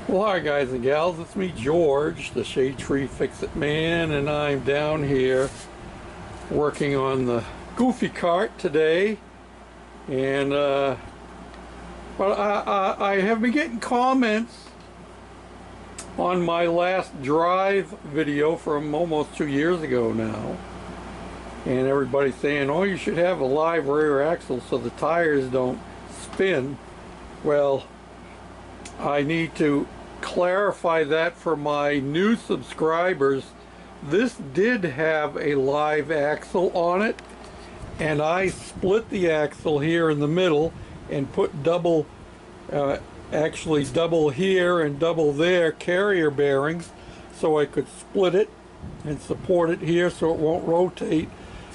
Well, hi guys and gals, it's me George, the Shade Tree Fix-It Man, and I'm down here working on the Goofy cart today. And but I have been getting comments on my last drive video from almost 2 years ago now, and everybody's saying, oh, you should have a live rear axle so the tires don't spin. Well, I need to clarify that for my new subscribers. This did have a live axle on it, and I split the axle here in the middle and put double, actually double here and double there carrier bearings so I could split it and support it here so it won't rotate.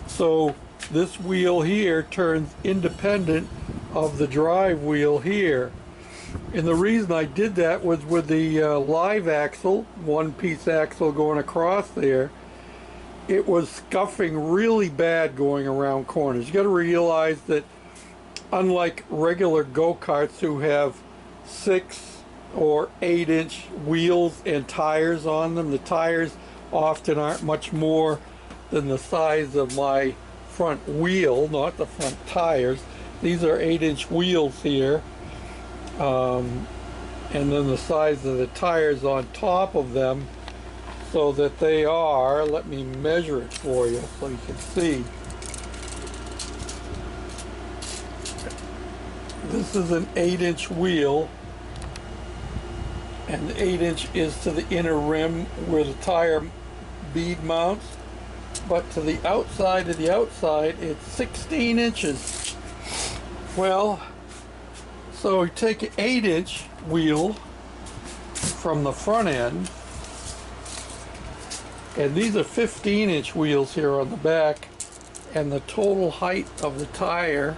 So this wheel here turns independent of the drive wheel here. And the reason I did that was with the live axle, one-piece axle going across there, it was scuffing really bad going around corners. You got to realize that unlike regular go-karts who have 6 or 8-inch wheels and tires on them, the tires often aren't much more than the size of my front wheel, not the front tires. These are 8-inch wheels here. And then the size of the tires on top of them, so that they are, let me measure it for you so you can see. This is an 8-inch wheel, and the 8-inch is to the inner rim where the tire bead mounts, but to the outside of the outside it's 16 inches. Well, so we take an 8-inch wheel from the front end, and these are 15-inch wheels here on the back, and the total height of the tire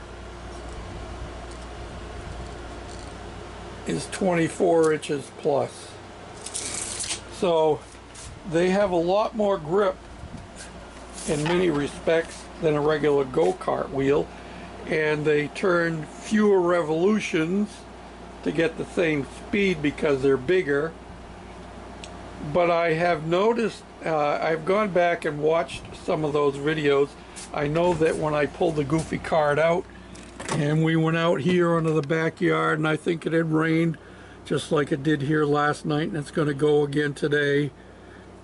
is 24 inches plus. So they have a lot more grip in many respects than a regular go-kart wheel, and they turn fewer revolutions to get the same speed because they're bigger. But I have noticed, I've gone back and watched some of those videos. I know that when I pulled the Goofy cart out and we went out here into the backyard, and I think it had rained just like it did here last night, and it's going to go again today.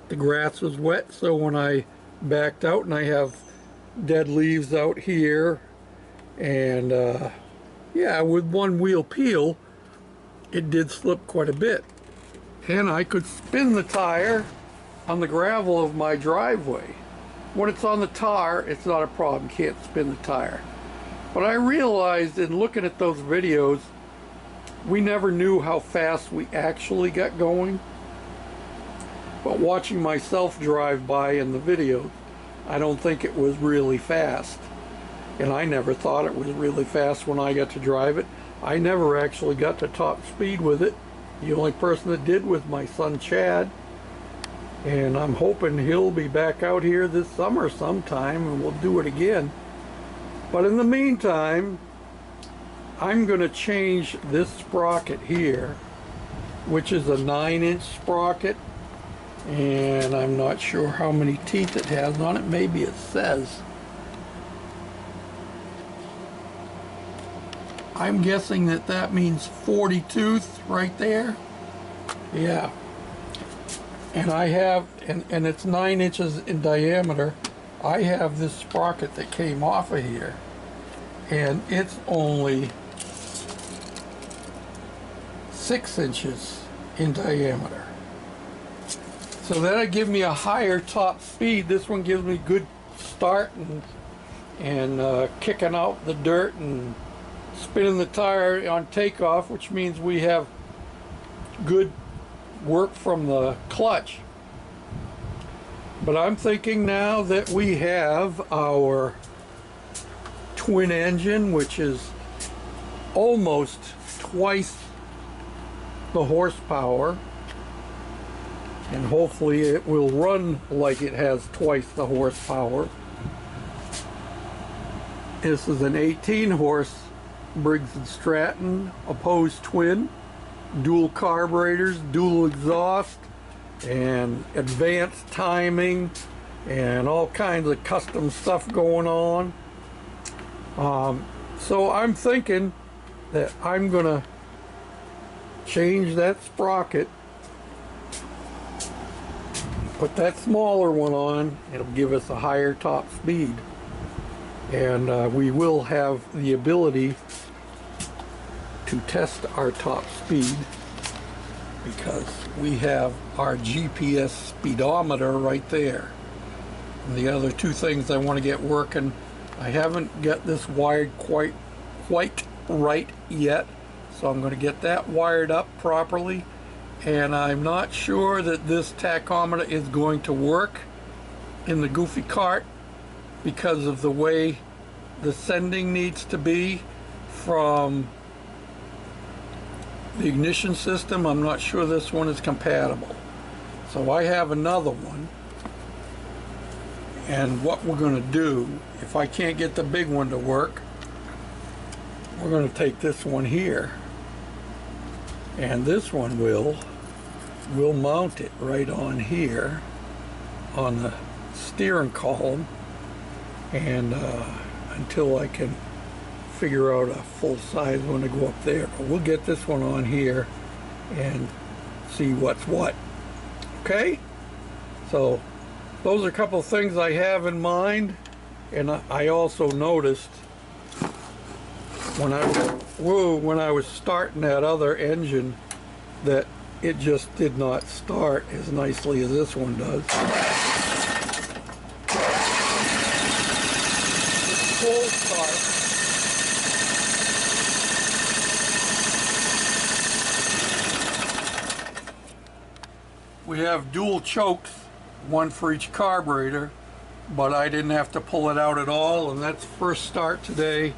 The grass was wet, so when I backed out, and I have dead leaves out here, and yeah, with one wheel peel it did slip quite a bit, and I could spin the tire on the gravel of my driveway. When it's on the tar, it's not a problem, can't spin the tire. But I realized in looking at those videos, we never knew how fast we actually got going. But watching myself drive by in the videos, I don't think it was really fast. And I never thought it was really fast when I got to drive it. I never actually got to top speed with it. The only person that did was my son Chad. And I'm hoping he'll be back out here this summer sometime and we'll do it again. But in the meantime, I'm going to change this sprocket here, which is a 9-inch sprocket. And I'm not sure how many teeth it has on it. Maybe it says. I'm guessing that that means 40 tooth right there. Yeah. And I have, and it's 9 inches in diameter. I have this sprocket that came off of here, and it's only 6 inches in diameter. So that'll give me a higher top speed. This one gives me good start and kicking out the dirt and spinning the tire on takeoff, which means we have good work from the clutch. But I'm thinking now that we have our twin engine, which is almost twice the horsepower, and hopefully it will run like it has twice the horsepower. This is an 18 horse Briggs & Stratton opposed twin. dual carburetors, dual exhaust, and advanced timing, and all kinds of custom stuff going on. So I'm thinking that I'm gonna change that sprocket, put that smaller one on. It'll give us a higher top speed, and we will have the ability to test our top speed because we have our GPS speedometer right there. And the other two things I want to get working, I haven't got this wired quite right yet, so I'm going to get that wired up properly. And I'm not sure that this tachometer is going to work in the Goofy cart because of the way the sending needs to be from the ignition system. I'm not sure this one is compatible. So I have another one. And what we're going to do, if I can't get the big one to work, we're going to take this one here. And this one we'll mount it right on here on the steering column, and until I can figure out a full size one to go up there. But we'll get this one on here and see what's what. Okay? So those are a couple of things I have in mind. And I also noticed when I was starting that other engine that it just did not start as nicely as this one does. Full start. We have dual chokes, one for each carburetor, but I didn't have to pull it out at all, and that's first start today.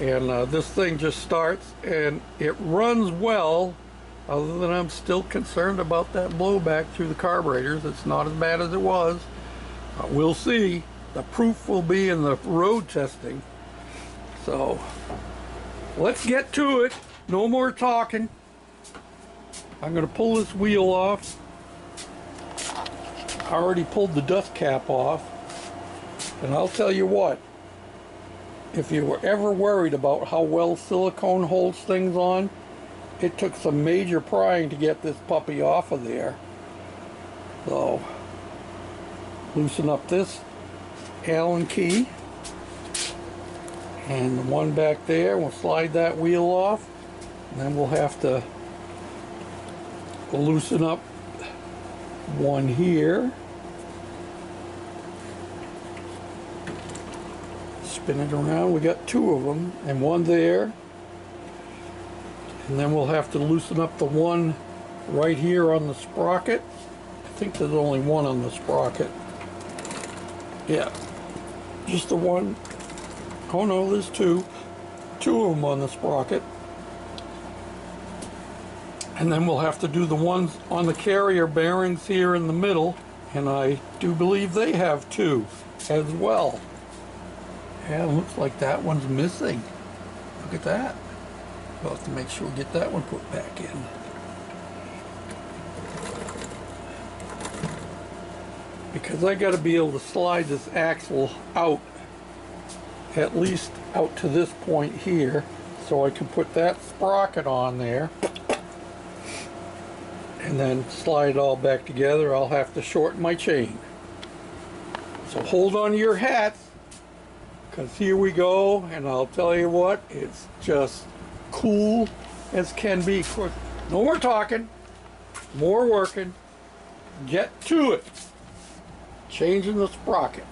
And this thing just starts and it runs well, other than I'm still concerned about that blowback through the carburetors. It's not as bad as it was. We'll see. The proof will be in the road testing. So let's get to it. No more talking. I'm going to pull this wheel off. I already pulled the dust cap off. And I'll tell you what, if you were ever worried about how well silicone holds things on, it took some major prying to get this puppy off of there. So, loosen up this Allen key. And the one back there, we'll slide that wheel off. And then we'll have to loosen up one here. Spin it around. We got two of them and one there. And then we'll have to loosen up the one right here on the sprocket. I think there's only one on the sprocket. Yeah, just the one. Oh no, there's two. Two of them on the sprocket. And then we'll have to do the ones on the carrier bearings here in the middle. And I do believe they have two as well. Yeah, it looks like that one's missing. Look at that. We'll have to make sure we get that one put back in. Because I got to be able to slide this axle out, at least out to this point here, so I can put that sprocket on there and then slide it all back together. I'll have to shorten my chain. So hold on to your hats, because here we go, and I'll tell you what, it's just cool as can be. Of course, no more talking, more working. Get to it. Changing the sprocket.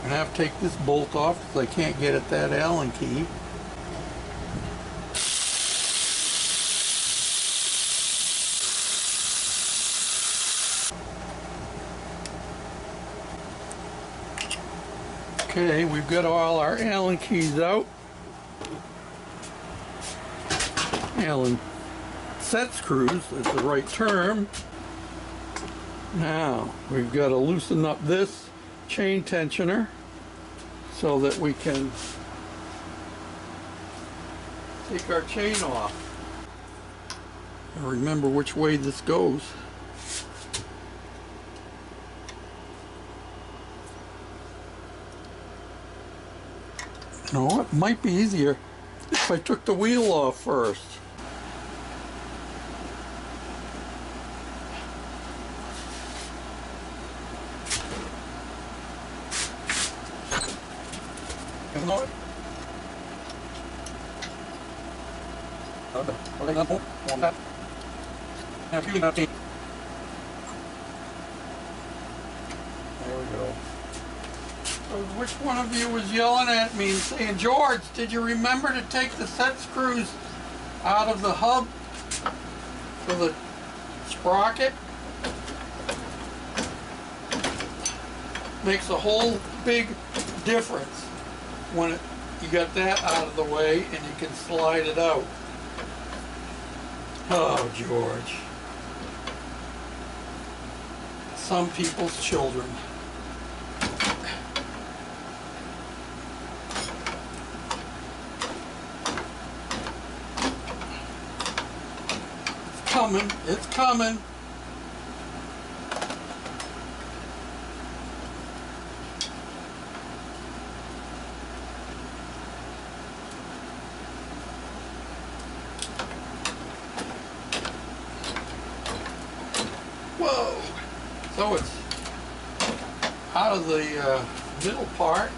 I have to take this bolt off because I can't get at that Allen key. Okay, we've got all our Allen keys out. Allen set screws is the right term. Now we've got to loosen up this chain tensioner so that we can take our chain off. And remember which way this goes. You know, it might be easier if I took the wheel off first. There we go. So which one of you was yelling at me and saying, George, did you remember to take the set screws out of the hub for the sprocket? Makes a whole big difference when you got that out of the way and you can slide it out. Oh, George. Some people's children. It's coming. It's coming. Whoa! So it's out of the middle part.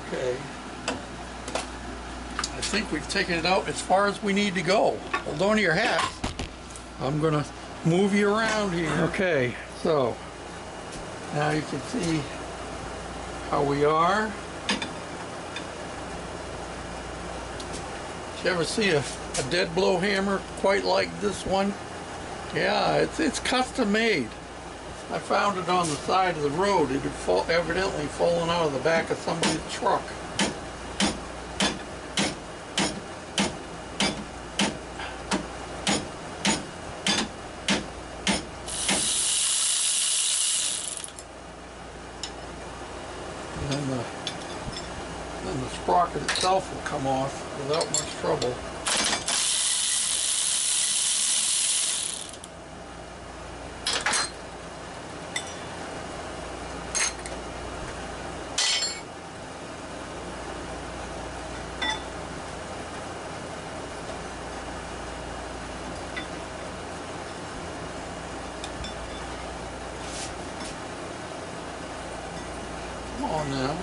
Okay. I think we've taken it out as far as we need to go. Hold on to your hats. I'm going to move you around here. Okay, so now you can see how we are. Did you ever see a dead blow hammer quite like this one? Yeah, it's custom made. I found it on the side of the road. It had evidently fallen out of the back of somebody's truck. And then the sprocket itself will come off without much trouble. Come on now.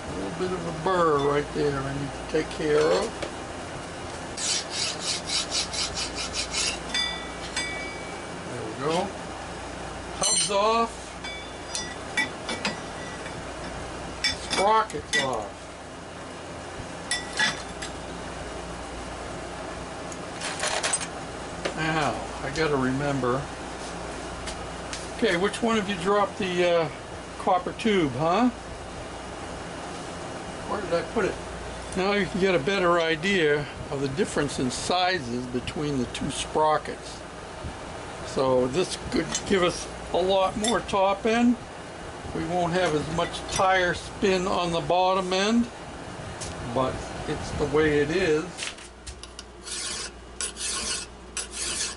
A little bit of a burr right there I need to take care of. There we go. Hubs off. Sprockets off. Now, I gotta remember. Okay, which one of you dropped the copper tube, huh? Where did I put it? Now you can get a better idea of the difference in sizes between the two sprockets. So this could give us a lot more top end. We won't have as much tire spin on the bottom end, but it's the way it is.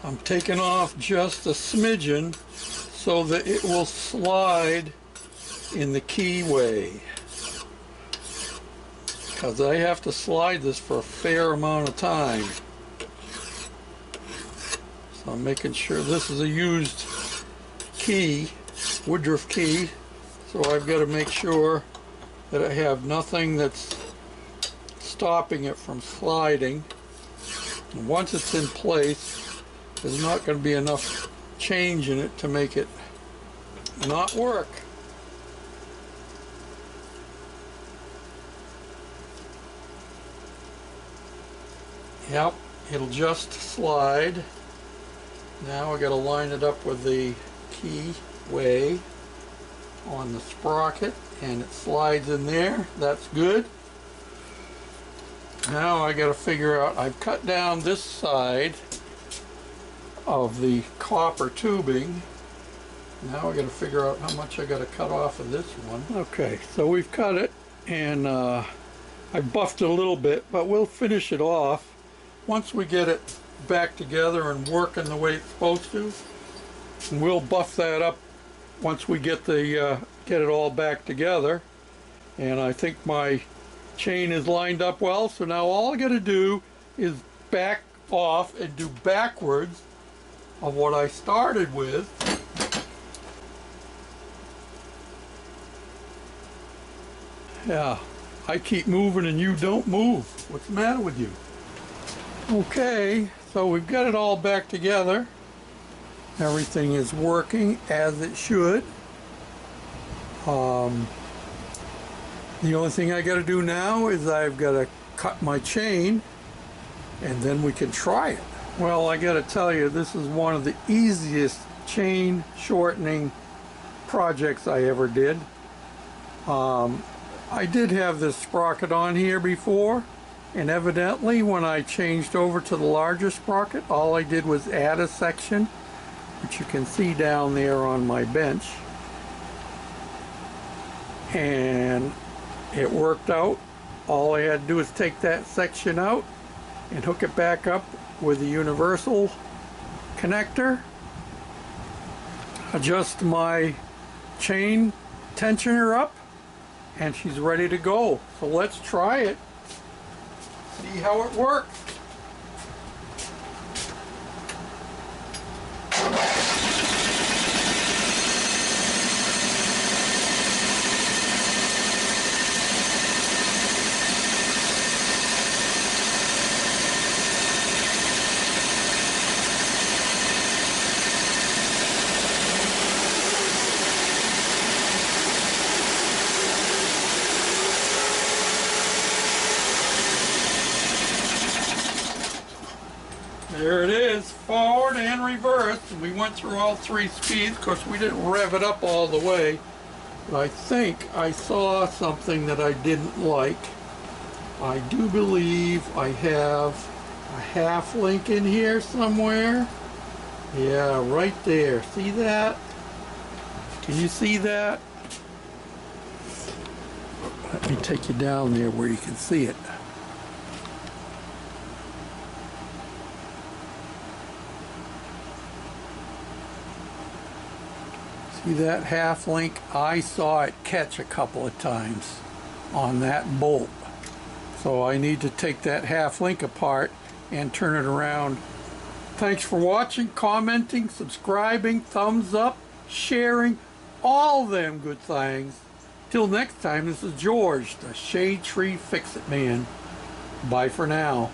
I'm taking off just a smidgen so that it will slide in the keyway, because I have to slide this for a fair amount of time. So I'm making sure this is a used key, Woodruff key, so I've got to make sure that I have nothing that's stopping it from sliding. And once it's in place, there's not going to be enough change in it to make it not work. Yep, it'll just slide. Now I got to line it up with the keyway on the sprocket, and it slides in there. That's good. Now I got to figure out, I've cut down this side of the copper tubing. Now I got to figure out how much I got to cut off of this one. Okay, so we've cut it, and I buffed it a little bit, but we'll finish it off once we get it back together and working the way it's supposed to. And we'll buff that up once we get the get it all back together. And I think my chain is lined up well, so now all I got to do is back off and do backwards of what I started with. Yeah, I keep moving and you don't move. What's the matter with you? Okay, so we've got it all back together. Everything is working as it should. The only thing I got to do now is I've got to cut my chain, and then we can try it. Well, I got to tell you, this is one of the easiest chain shortening projects I ever did. I did have this sprocket on here before, and evidently when I changed over to the larger sprocket, all I did was add a section, which you can see down there on my bench, and it worked out. All I had to do is take that section out and hook it back up with the universal connector, adjust my chain tensioner up, and she's ready to go. So let's try it, see how it works. There it is, forward and reverse. We went through all three speeds. Of course, we didn't rev it up all the way, but I think I saw something that I didn't like. I do believe I have a half link in here somewhere. Yeah, right there. See that? Can you see that? Let me take you down there where you can see it. See that half link? I saw it catch a couple of times on that bolt. So I need to take that half link apart and turn it around. Thanks for watching, commenting, subscribing, thumbs up, sharing, all them good things. Till next time, this is George, the Shade Tree Fix-It Man. Bye for now.